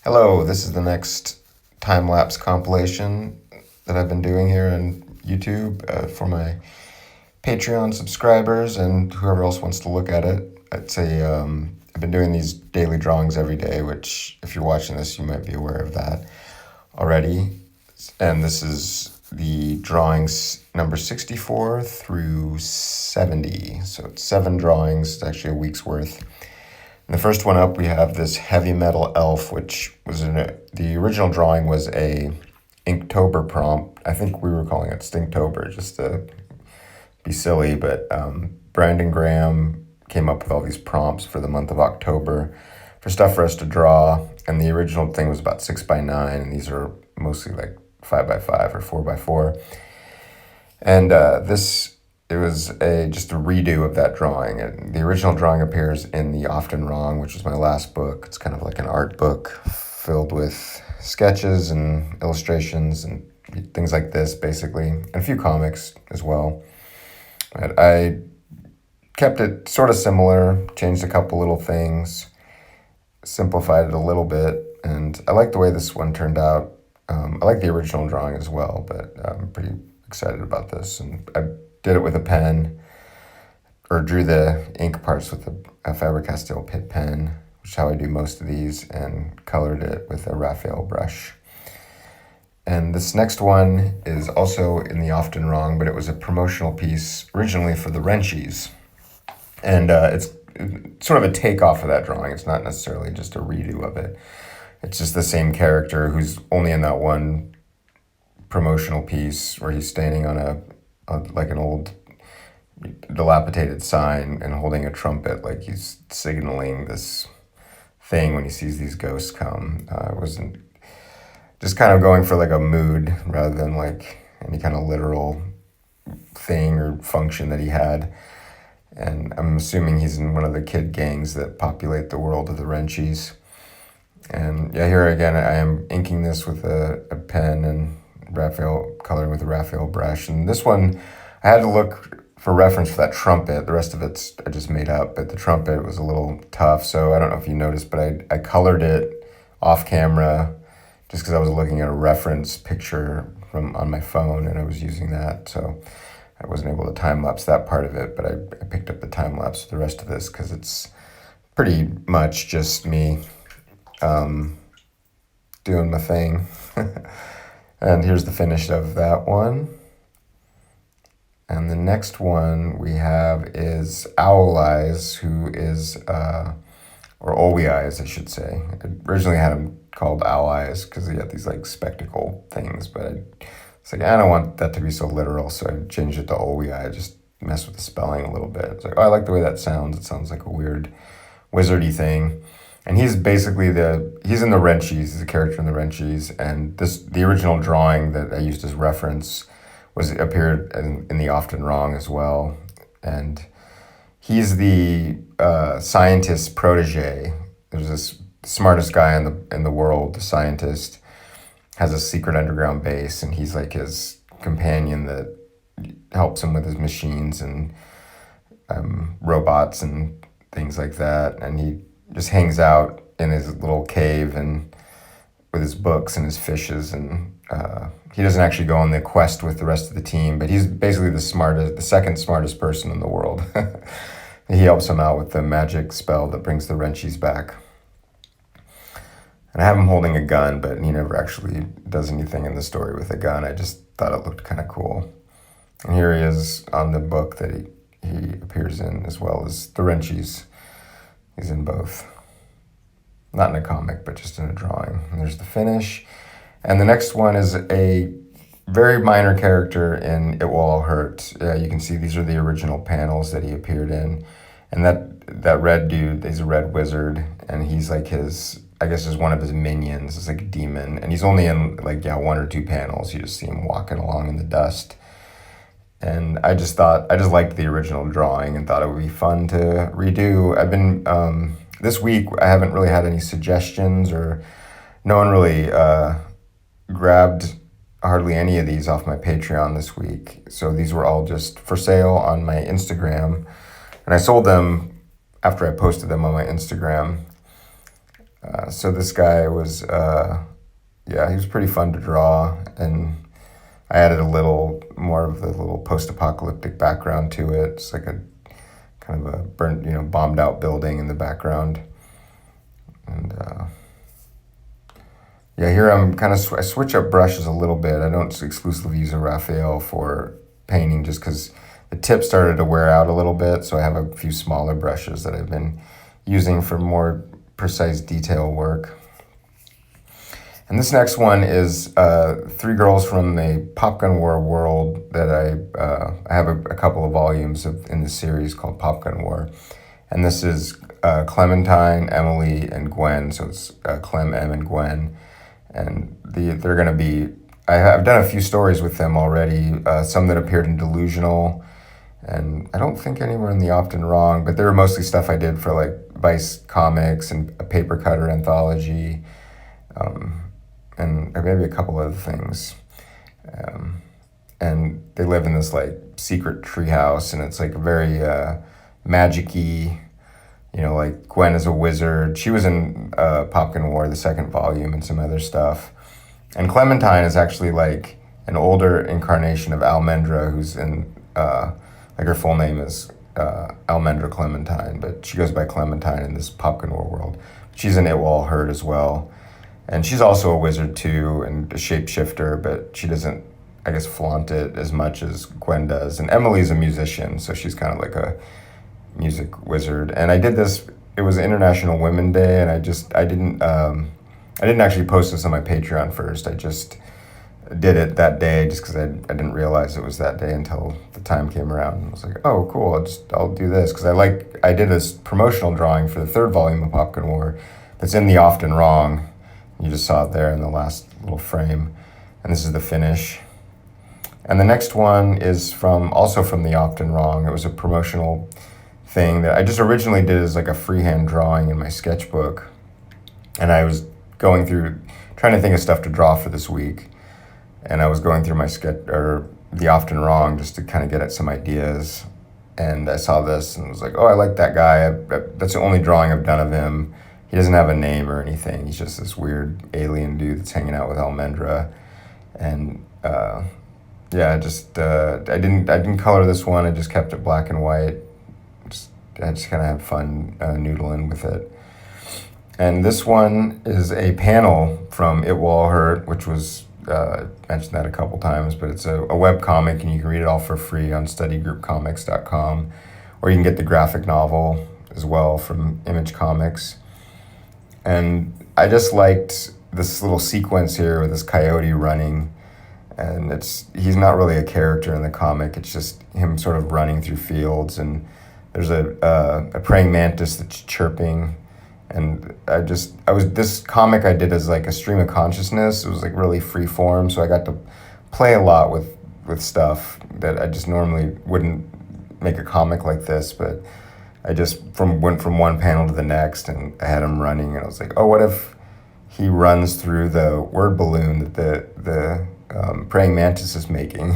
Hello, this is the next time-lapse compilation that I've been doing here on YouTube for my Patreon subscribers and whoever else wants to look at it. I've been doing these daily drawings every day, which if you're watching this, you might be aware of that already. And this is the drawings number 64 through 70. So it's 7 drawings, it's actually a week's worth. In the first one up, we have this heavy metal elf, which was the original drawing was a Inktober prompt. I think we were calling it Stinktober, just to be silly, but Brandon Graham came up with all these prompts for the month of October for stuff for us to draw, and the original thing was about 6x9, and these are mostly like 5x5 or 4x4. And it was just a redo of that drawing. And the original drawing appears in The Often Wrong, which was my last book. It's kind of like an art book filled with sketches and illustrations and things like this, basically, and a few comics as well. But I kept it sort of similar, changed a couple little things, simplified it a little bit, and I like the way this one turned out. I like the original drawing as well, but I'm pretty excited about this. And I did it with a pen, or drew the ink parts with a Faber Casteel Pitt pen, which is how I do most of these, and colored it with a Raphael brush. And this next one is also in The Often Wrong, but it was a promotional piece originally for the Wrenchies. And it's sort of a takeoff of that drawing. It's not necessarily just a redo of it. It's just the same character who's only in that one promotional piece where he's standing on like an old dilapidated sign and holding a trumpet, like he's signaling this thing when he sees these ghosts come. It wasn't just kind of going for like a mood rather than like any kind of literal thing or function that he had. And I'm assuming he's in one of the kid gangs that populate the world of the Wrenchies. And yeah, here again, I am inking this with a pen and coloring with a Raphael brush. And this one, I had to look for reference for that trumpet. The rest of it's I just made up, but the trumpet was a little tough. So I don't know if you noticed, but I colored it off camera just because I was looking at a reference picture on my phone and I was using that. So I wasn't able to time-lapse that part of it, but I picked up the time-lapse for the rest of this because it's pretty much just me doing my thing. And here's the finish of that one. And the next one we have is Owl Eyes, who is, or Owie Eyes, I should say. I originally had him called Owl Eyes because he had these like spectacle things, but it's like, I don't want that to be so literal, so I changed it to Owie Eye, just mess with the spelling a little bit. It's like, oh, I like the way that sounds. It sounds like a weird wizardy thing. And he's basically he's in the Wrenchies, he's a character in the Wrenchies, and the original drawing that I used as reference appeared in The Often Wrong as well. And he's the scientist's protege. There's this smartest guy in the world, the scientist, has a secret underground base, and he's like his companion that helps him with his machines and robots and things like that. And he just hangs out in his little cave and with his books and his fishes, and he doesn't actually go on the quest with the rest of the team, but he's basically the second smartest person in the world. He helps him out with the magic spell that brings the Wrenchies back. And I have him holding a gun, but he never actually does anything in the story with a gun. I just thought it looked kind of cool. And here he is on the book that he appears in, as well as the Wrenchies. He's in both. Not in a comic, but just in a drawing. And there's the finish. And the next one is a very minor character in It Will All Hurt. You can see these are the original panels that he appeared in. And that red dude, he's a red wizard, and he's like is one of his minions. It's like a demon. And he's only in like, 1 or 2 panels. You just see him walking along in the dust. And I just liked the original drawing and thought it would be fun to redo. I've been, this week, I haven't really had any suggestions, or no one really grabbed hardly any of these off my Patreon this week. So these were all just for sale on my Instagram. And I sold them after I posted them on my Instagram. So this guy was, yeah, he was pretty fun to draw, and I added a little more of the little post-apocalyptic background to it. It's like a kind of a burnt, bombed out building in the background. And yeah, here I'm kind of, I switch up brushes a little bit. I don't exclusively use a Raphael for painting just because the tip started to wear out a little bit. So I have a few smaller brushes that I've been using for more precise detail work. And this next one is three girls from the Popgun War world that I have a couple of volumes in the series called Popgun War. And this is Clementine, Emily, and Gwen. So it's Clem, Em, and Gwen. And they're going to be, I've done a few stories with them already, some that appeared in Delusional, and I don't think anywhere in the Often Wrong, but they were mostly stuff I did for like Vice Comics and a paper cutter anthology, and maybe a couple other things. And they live in this like secret treehouse, and it's like very magic-y. Like Gwen is a wizard. She was in Popgun War, the second volume, and some other stuff. And Clementine is actually like an older incarnation of Almendra, who's in, like her full name is Almendra Clementine, but she goes by Clementine in this Popgun War world. She's an It Will All Hurt as well. And she's also a wizard too, and a shapeshifter, but she doesn't, I guess, flaunt it as much as Gwen does. And Emily's a musician, so she's kind of like a music wizard. And I did this, it was International Women Day, and I didn't actually post this on my Patreon first. I just did it that day just because I didn't realize it was that day until the time came around. And I was like, oh, cool, I'll do this. Because I did this promotional drawing for the third volume of Popgun War that's in the Often Wrong. You just saw it there in the last little frame. And this is the finish. And the next one is also from the Often Wrong. It was a promotional thing that I just originally did as like a freehand drawing in my sketchbook. And I was going through, trying to think of stuff to draw for this week. And I was going through my the Often Wrong just to kind of get at some ideas. And I saw this and was like, oh, I like that guy. That's the only drawing I've done of him. He doesn't have a name or anything. He's just this weird alien dude that's hanging out with Almendra. And yeah, I didn't color this one. I just kept it black and white. I just kind of had fun noodling with it. And this one is a panel from It Will All Hurt, which was, mentioned that a couple times, but it's a web comic, and you can read it all for free on studygroupcomics.com, or you can get the graphic novel as well from Image Comics. And I just liked this little sequence here with this coyote running, and he's not really a character in the comic. It's just him sort of running through fields, and there's a praying mantis that's chirping. And this comic I did as like a stream of consciousness. It was like really free form, so I got to play a lot with stuff that I just normally wouldn't make a comic like this. But I just went from one panel to the next, and I had him running, and I was like, oh, what if he runs through the word balloon that the praying mantis is making?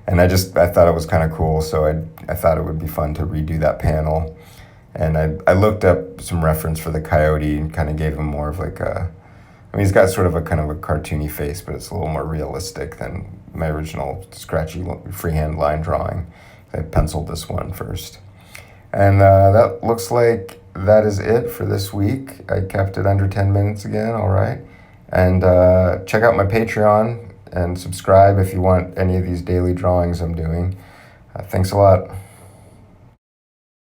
And I thought it was kind of cool, so I thought it would be fun to redo that panel. And I looked up some reference for the coyote and kind of gave him more of like he's got sort of a kind of a cartoony face, but it's a little more realistic than my original scratchy freehand line drawing. I penciled this one first. And that looks like that is it for this week. I kept it under 10 minutes again, all right. And check out my Patreon and subscribe if you want any of these daily drawings I'm doing. Thanks a lot.